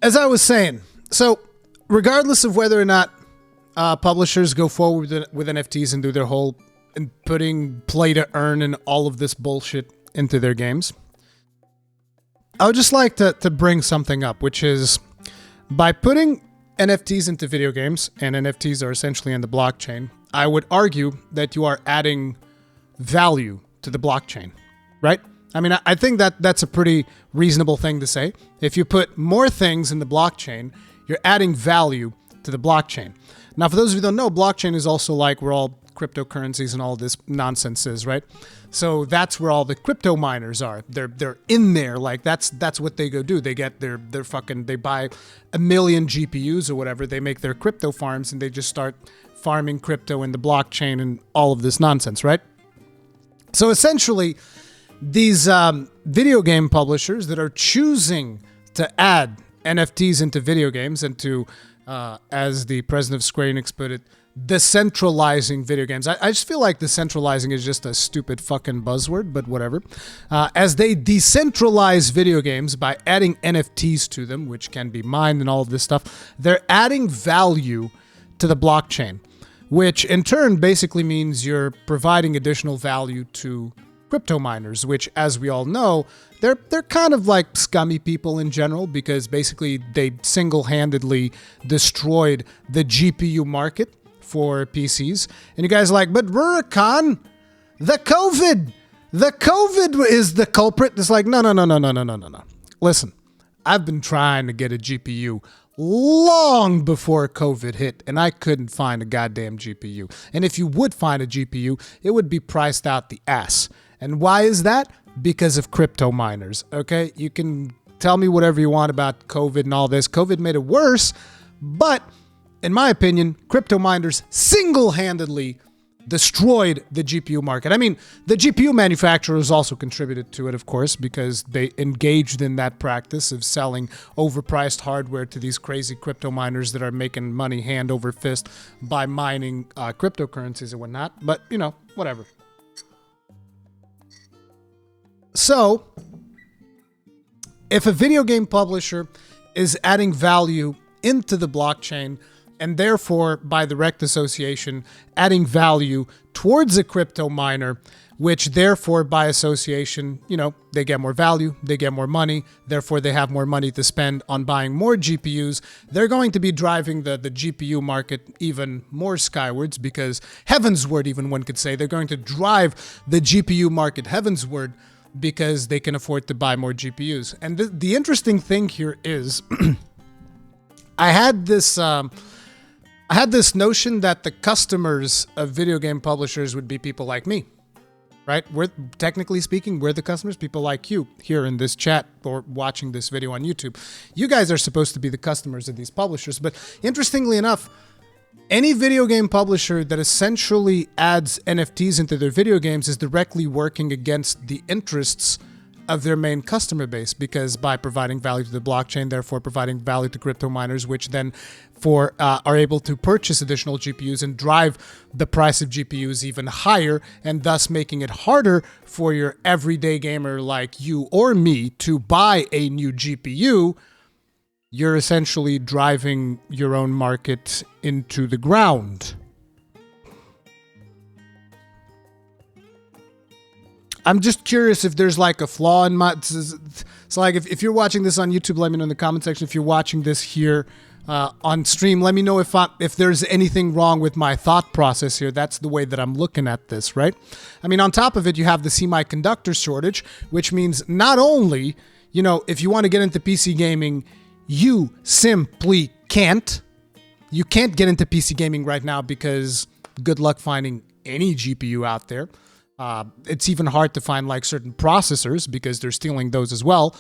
as I was saying, so regardless of whether or not publishers go forward with NFTs and do their whole and putting play to earn and all of this bullshit into their games, I would just like to bring something up, which is by putting NFTs into video games, and NFTs are essentially in the blockchain, I would argue that you are adding value to the blockchain, right? I mean, I think that that's a pretty reasonable thing to say. If you put more things in the blockchain, you're adding value to the blockchain. Now, for those of you who don't know, blockchain is also like where all cryptocurrencies and all this nonsense is, right? So that's where all the crypto miners are. They're in there. Like that's what they go do. They get their fucking, they buy 1 million GPUs or whatever. They make their crypto farms and they just start farming crypto in the blockchain and all of this nonsense, right? So essentially, these video game publishers that are choosing to add NFTs into video games and to, as the president of Square Enix put it, decentralizing video games. I just feel like decentralizing is just a stupid fucking buzzword, but whatever. As they decentralize video games by adding NFTs to them, which can be mined and all of this stuff, they're adding value to the blockchain, which in turn basically means you're providing additional value to crypto miners, which, as we all know, they're kind of like scummy people in general because basically they single-handedly destroyed the GPU market for PCs. And you guys are like, but Rurikhan, the COVID is the culprit. It's like, no. Listen, I've been trying to get a GPU long before COVID hit, and I couldn't find a goddamn GPU. And if you would find a GPU, it would be priced out the ass. And why is that? Because of crypto miners, okay? You can tell me whatever you want about COVID and all this. COVID made it worse, but in my opinion, crypto miners single-handedly destroyed the GPU market. I mean, the GPU manufacturers also contributed to it, of course, because they engaged in that practice of selling overpriced hardware to these crazy crypto miners that are making money hand over fist by mining cryptocurrencies and whatnot. But, you know, whatever. So, if a video game publisher is adding value into the blockchain, and therefore, by direct association, adding value towards a crypto miner, which therefore, by association, you know, they get more value, they get more money, therefore they have more money to spend on buying more GPUs, they're going to be driving the GPU market even more skywards because heavensward, even one could say, they're going to drive the GPU market heavensward because they can afford to buy more GPUs. And the interesting thing here is, I had this notion that the customers of video game publishers would be people like me, right? We're, technically speaking, we're the customers, people like you here in this chat or watching this video on YouTube. You guys are supposed to be the customers of these publishers. But interestingly enough, any video game publisher that essentially adds NFTs into their video games is directly working against the interests of their main customer base, because by providing value to the blockchain, therefore providing value to crypto miners, which then are able to purchase additional GPUs and drive the price of GPUs even higher, and thus making it harder for your everyday gamer like you or me to buy a new GPU, you're essentially driving your own market into the ground. I'm just curious if there's like a flaw in my... So like if you're watching this on YouTube, let me know in the comment section. If you're watching this here on stream, let me know if there's anything wrong with my thought process here. That's the way that I'm looking at this, right? I mean, on top of it, you have the semiconductor shortage, which means not only, you know, if you want to get into PC gaming, you simply can't. You can't get into PC gaming right now because good luck finding any GPU out there. It's even hard to find like certain processors because they're stealing those as well.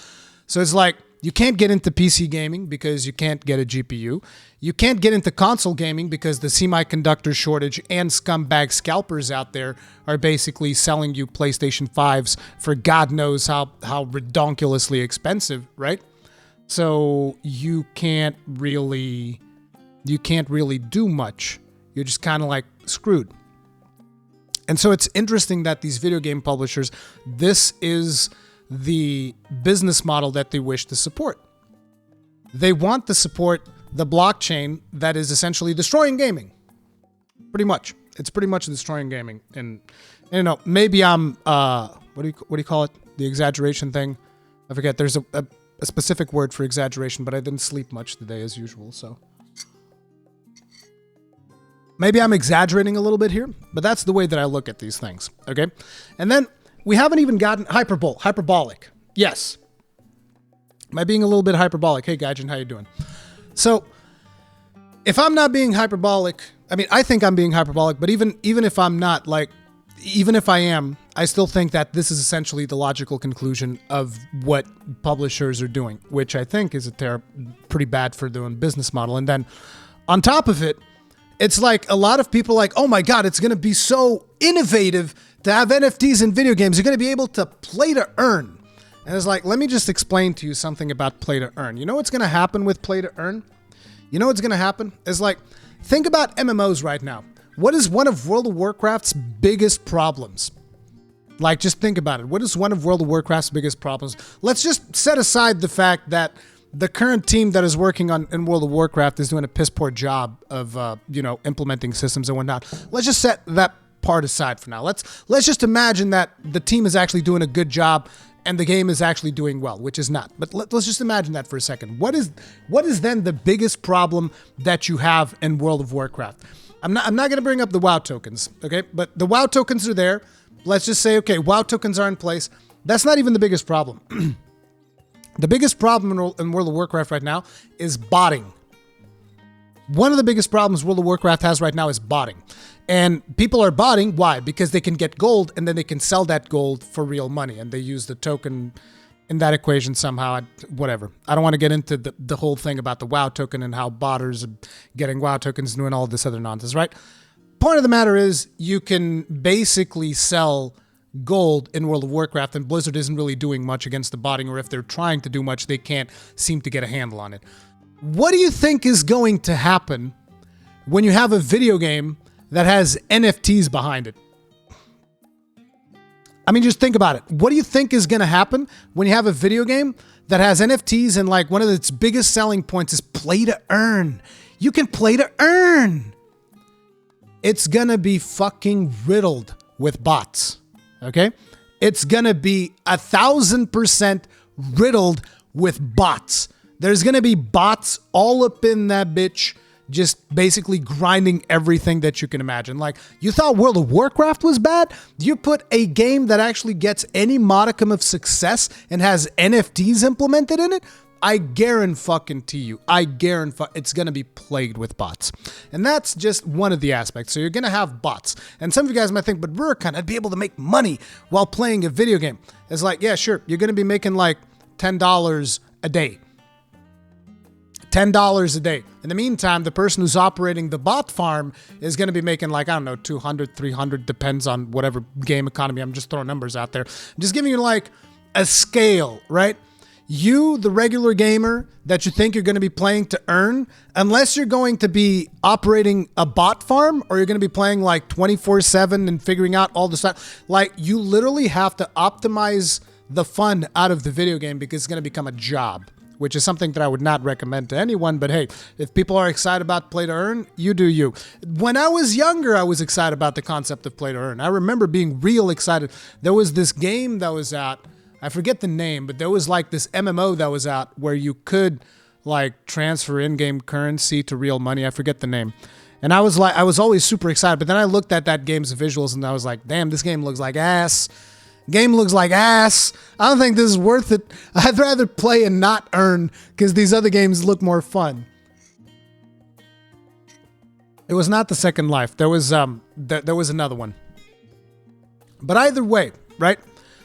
So it's like you can't get into PC gaming because you can't get a GPU. You can't get into console gaming because the semiconductor shortage and scumbag scalpers out there are basically selling you PlayStation 5s for God knows how redonkulously expensive, right? So you can't really do much. You're just kind of like screwed. And so it's interesting that these video game publishers, this is the business model that they wish to support. They want to support the blockchain that is essentially destroying gaming. Pretty much. It's pretty much destroying gaming. And you know, maybe I'm, what do you call it? The exaggeration thing? I forget. There's a specific word for exaggeration, but I didn't sleep much today as usual, so. Maybe I'm exaggerating a little bit here, but that's the way that I look at these things, okay? And then we haven't even gotten hyperbolic. Yes. Am I being a little bit hyperbolic? Hey, Gaijin, how you doing? So, if I'm not being hyperbolic, I mean, I think I'm being hyperbolic, but even if I'm not, like, even if I am, I still think that this is essentially the logical conclusion of what publishers are doing, which I think is pretty bad for their own business model. And then on top of it, it's like a lot of people are like, oh my God, it's going to be so innovative to have NFTs in video games. You're going to be able to play to earn. And it's like, let me just explain to you something about play to earn. You know what's going to happen with play to earn? You know what's going to happen? It's like, think about MMOs right now. What is one of World of Warcraft's biggest problems? Like, just think about it. What is one of World of Warcraft's biggest problems? Let's just set aside the fact that the current team that is working in World of Warcraft is doing a piss poor job of, implementing systems and whatnot. Let's just set that part aside for now. Let's just imagine that the team is actually doing a good job and the game is actually doing well, which is not. But let's just imagine that for a second. What is then the biggest problem that you have in World of Warcraft? I'm not going to bring up the WoW tokens, okay? But the WoW tokens are there. Let's just say, okay, WoW tokens are in place. That's not even the biggest problem. The biggest problem in World of Warcraft right now is botting. One of the biggest problems World of Warcraft has right now is botting. And people are botting. Why? Because they can get gold and then they can sell that gold for real money. And they use the token in that equation somehow. Whatever. I don't want to get into the whole thing about the WoW token and how botters are getting WoW tokens and doing all this other nonsense, right? Point of the matter is you can basically sell gold in World of Warcraft, and Blizzard isn't really doing much against the botting, or if they're trying to do much, they can't seem to get a handle on it. What do you think is going to happen when you have a video game that has NFTs behind it? I mean, just think about it. What do you think is going to happen when you have a video game that has NFTs and like one of its biggest selling points is play to earn? You can play to earn. It's going to be fucking riddled with bots. Okay? It's going to be 1,000% riddled with bots. There's going to be bots all up in that bitch, just basically grinding everything that you can imagine. Like, you thought World of Warcraft was bad? You put a game that actually gets any modicum of success and has NFTs implemented in it? I guarantee you, it's going to be plagued with bots. And that's just one of the aspects. So you're going to have bots. And some of you guys might think, but Rurikhan, I'd be able to make money while playing a video game. It's like, yeah, sure. You're going to be making like $10 a day. $10 a day. In the meantime, the person who's operating the bot farm is going to be making like, I don't know, 200, 300, depends on whatever game economy. I'm just throwing numbers out there. I'm just giving you like a scale, right? You, the regular gamer that you think you're going to be playing to earn, unless you're going to be operating a bot farm or you're going to be playing like 24/7 and figuring out all the stuff, like you literally have to optimize the fun out of the video game because it's going to become a job, which is something that I would not recommend to anyone. But hey, if people are excited about play to earn, you do you. When I was younger, I was excited about the concept of play to earn. I remember being real excited. There was this game that was out. I forget the name, but there was like this MMO that was out where you could like transfer in-game currency to real money. I forget the name. And I was always super excited. But then I looked at that game's visuals and I was like, damn, this game looks like ass. Game looks like ass. I don't think this is worth it. I'd rather play and not earn because these other games look more fun. It was not the Second Life. There was another one. But either way, right?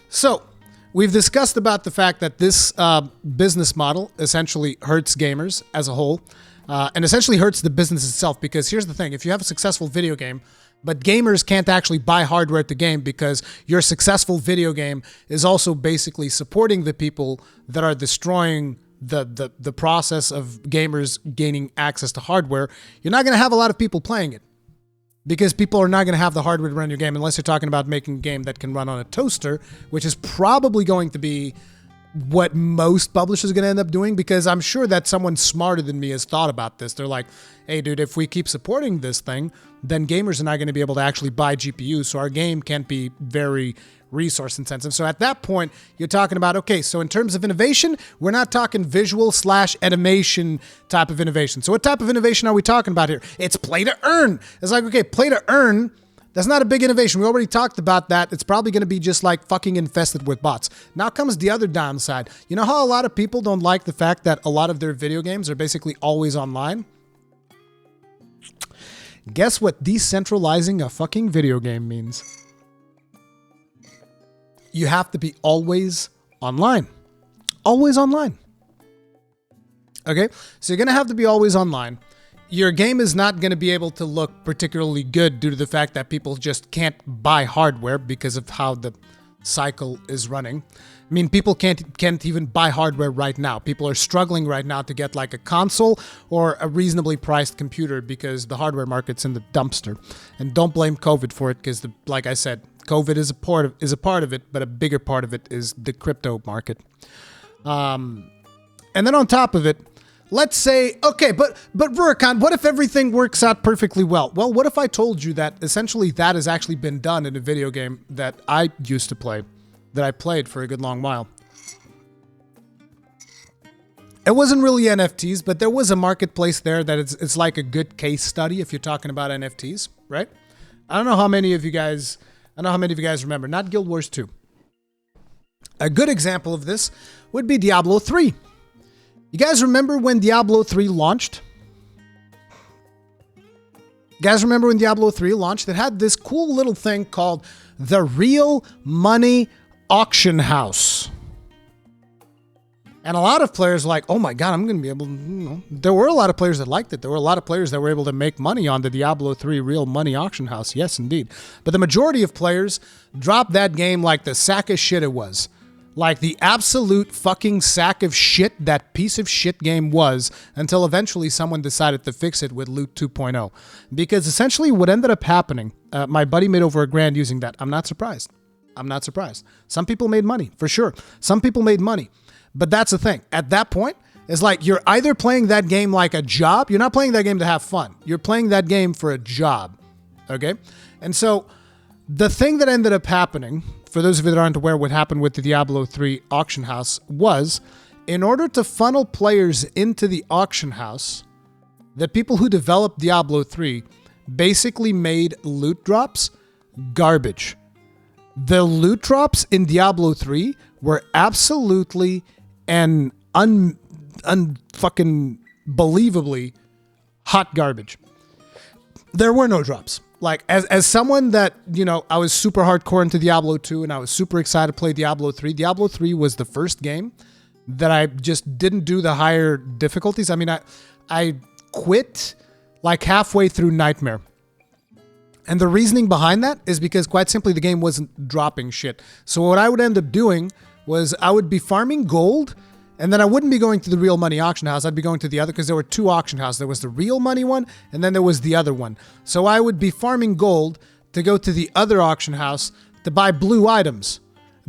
So we've discussed about the fact that this business model essentially hurts gamers as a whole, and essentially hurts the business itself. Because here's the thing: if you have a successful video game, but gamers can't actually buy hardware at the game because your successful video game is also basically supporting the people that are destroying the process of gamers gaining access to hardware, you're not going to have a lot of people playing it. Because people are not going to have the hardware to run your game unless you're talking about making a game that can run on a toaster, which is probably going to be what most publishers are going to end up doing, because I'm sure that someone smarter than me has thought about this. They're like, hey, dude, if we keep supporting this thing, then gamers are not going to be able to actually buy GPUs, so our game can't be very resource intensive. So at that point, you're talking about, okay, so in terms of innovation, we're not talking visual / animation type of innovation. So what type of innovation are we talking about here? It's play to earn. It's like, okay, play to earn, that's not a big innovation. We already talked about that. It's probably going to be just like fucking infested with bots. Now comes the other downside. You know how a lot of people don't like the fact that a lot of their video games are basically always online? Guess what decentralizing a fucking video game means? You have to be always online. Always online. Okay? So you're going to have to be always online. Your game is not going to be able to look particularly good due to the fact that people just can't buy hardware because of how the cycle is running. I mean, people can't even buy hardware right now. People are struggling right now to get like a console or a reasonably priced computer because the hardware market's in the dumpster. And don't blame COVID for it, because, like I said, COVID is a part of it, but a bigger part of it is the crypto market. And then on top of it, let's say, okay, but Rurikhan, what if everything works out perfectly well? Well, what if I told you that essentially that has actually been done in a video game that I used to play, that I played for a good long while? It wasn't really NFTs, but there was a marketplace there that it's like a good case study if you're talking about NFTs, right? I don't know how many of you guys remember, not Guild Wars 2. A good example of this would be Diablo 3. You guys remember when Diablo 3 launched? You guys remember when Diablo 3 launched? It had this cool little thing called the Real Money Auction House. And a lot of players were like, oh my God, I'm going to be able to, There were a lot of players that liked it. There were a lot of players that were able to make money on the Diablo 3 Real Money Auction House. Yes, indeed. But the majority of players dropped that game like the sack of shit it was. Like the absolute fucking sack of shit that piece of shit game was, until eventually someone decided to fix it with Loot 2.0. Because essentially what ended up happening, my buddy made over $1,000 using that. I'm not surprised. Some people made money, for sure. Some people made money. But that's the thing. At that point, it's like you're either playing that game like a job. You're not playing that game to have fun. You're playing that game for a job. Okay? And so the thing that ended up happening, for those of you that aren't aware what happened with the Diablo 3 auction house, was in order to funnel players into the auction house, the people who developed Diablo 3 basically made loot drops garbage. The loot drops in Diablo 3 were absolutely and unfucking believably hot garbage. There were no drops. Like, as someone that, I was super hardcore into Diablo 2 and I was super excited to play Diablo 3. Diablo 3 was the first game that I just didn't do the higher difficulties. I mean, I quit like halfway through Nightmare. And the reasoning behind that is because, quite simply, the game wasn't dropping shit. So what I would end up doing was I would be farming gold, and then I wouldn't be going to the Real Money Auction House. I'd be going to the other, because there were two auction houses. There was the Real Money one, and then there was the other one. So I would be farming gold to go to the other auction house to buy blue items,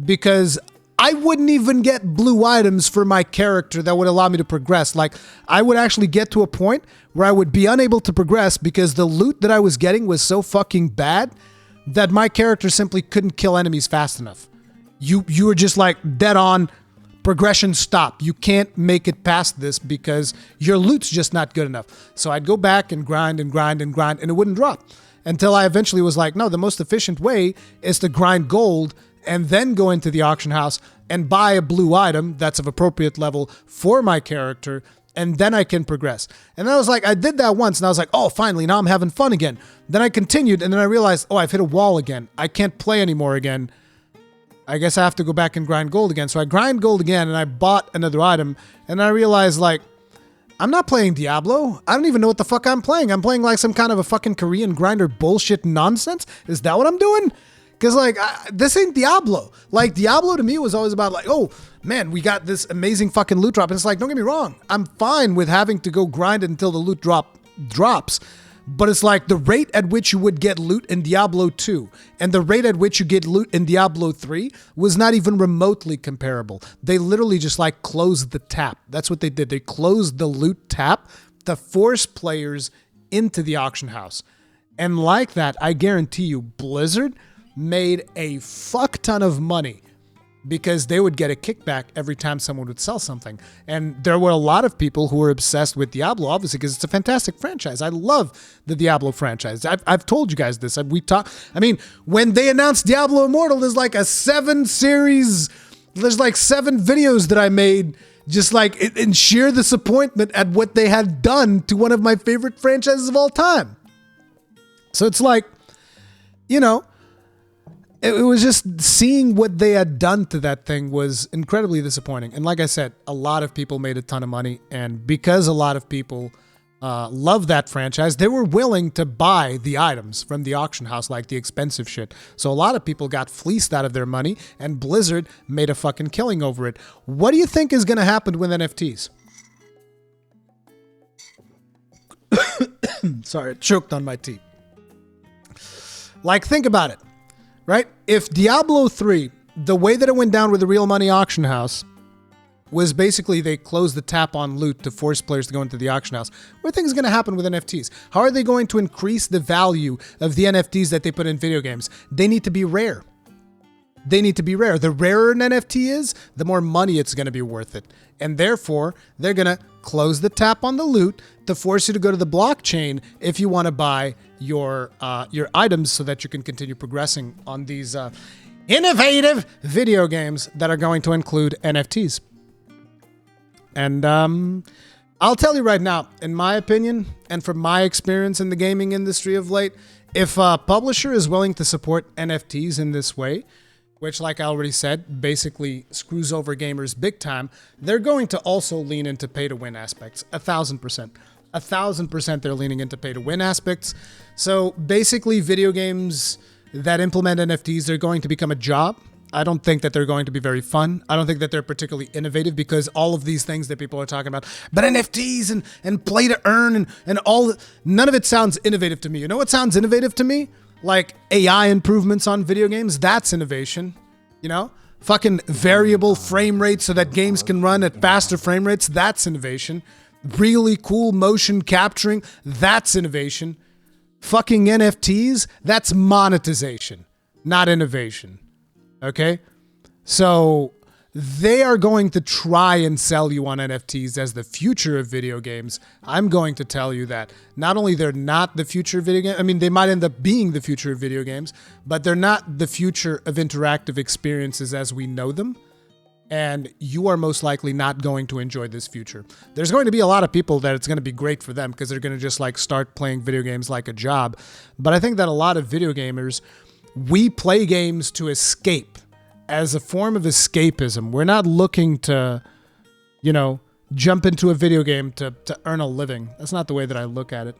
because I wouldn't even get blue items for my character that would allow me to progress. Like, I would actually get to a point where I would be unable to progress because the loot that I was getting was so fucking bad that my character simply couldn't kill enemies fast enough. You were just like dead on. Progression stop. You can't make it past this because your loot's just not good enough. So I'd go back and grind, and it wouldn't drop. Until I eventually was like, no, the most efficient way is to grind gold and then go into the auction house and buy a blue item that's of appropriate level for my character, and then I can progress. And I was like, I did that once, and I was like, oh, finally, now I'm having fun again. Then I continued, and then I realized, oh, I've hit a wall again. I can't play anymore again. I guess I have to go back and grind gold again. So I grind gold again, and I bought another item, and I realized, like, I'm not playing Diablo. I don't even know what the fuck I'm playing. I'm playing like some kind of a fucking Korean grinder bullshit nonsense. Is that what I'm doing? Because, like, this ain't Diablo. Like, Diablo to me was always about, like, oh, man, we got this amazing fucking loot drop. And it's like, don't get me wrong. I'm fine with having to go grind it until the loot drop drops. But it's like the rate at which you would get loot in Diablo 2 and the rate at which you get loot in Diablo 3 was not even remotely comparable. They literally just like closed the tap. That's what they did. They closed the loot tap to force players into the auction house. And like that, I guarantee you, Blizzard made a fuck ton of money because they would get a kickback every time someone would sell something. And there were a lot of people who were obsessed with Diablo, obviously, because it's a fantastic franchise. I love the Diablo franchise. I've told you guys this. When they announced Diablo Immortal, there's like a 7 series, there's like 7 videos that I made just like in sheer disappointment at what they had done to one of my favorite franchises of all time. So it's like, you know, it was just seeing what they had done to that thing was incredibly disappointing. And like I said, a lot of people made a ton of money. And because a lot of people love that franchise, they were willing to buy the items from the auction house, like the expensive shit. So a lot of people got fleeced out of their money and Blizzard made a fucking killing over it. What do you think is going to happen with NFTs? Sorry, I choked on my tea. Like, think about it. Right? If Diablo 3, the way that it went down with the real money auction house was basically they closed the tap on loot to force players to go into the auction house. What do you think is going to happen with NFTs? How are they going to increase the value of the NFTs that they put in video games? They need to be rare. They need to be rare. The rarer an NFT is, the more money it's going to be worth it. And therefore, they're going to close the tap on the loot to force you to go to the blockchain if you want to buy your items so that you can continue progressing on these innovative video games that are going to include NFTs. And I'll tell you right now, in my opinion, and from my experience in the gaming industry of late, if a publisher is willing to support NFTs in this way, which, like I already said, basically screws over gamers big time, they're going to also lean into pay-to-win aspects, 1,000%. 1,000% they're leaning into pay-to-win aspects. So basically, video games that implement NFTs, they're going to become a job. I don't think that they're going to be very fun. I don't think that they're particularly innovative because all of these things that people are talking about, but NFTs and play to earn and all, none of it sounds innovative to me. You know what sounds innovative to me? Like AI improvements on video games, that's innovation, you know? Fucking variable frame rates so that games can run at faster frame rates, that's innovation. Really cool motion capturing, that's innovation. Fucking NFTs, that's monetization, not innovation, okay? So they are going to try and sell you on NFTs as the future of video games. I'm going to tell you that not only they're not the future of video games, I mean, they might end up being the future of video games, but they're not the future of interactive experiences as we know them. And you are most likely not going to enjoy this future. There's going to be a lot of people that it's going to be great for them because they're going to just like start playing video games like a job. But I think that a lot of video gamers, we play games to escape. As a form of escapism. We're not looking to, you know, jump into a video game to earn a living. That's not the way that I look at it.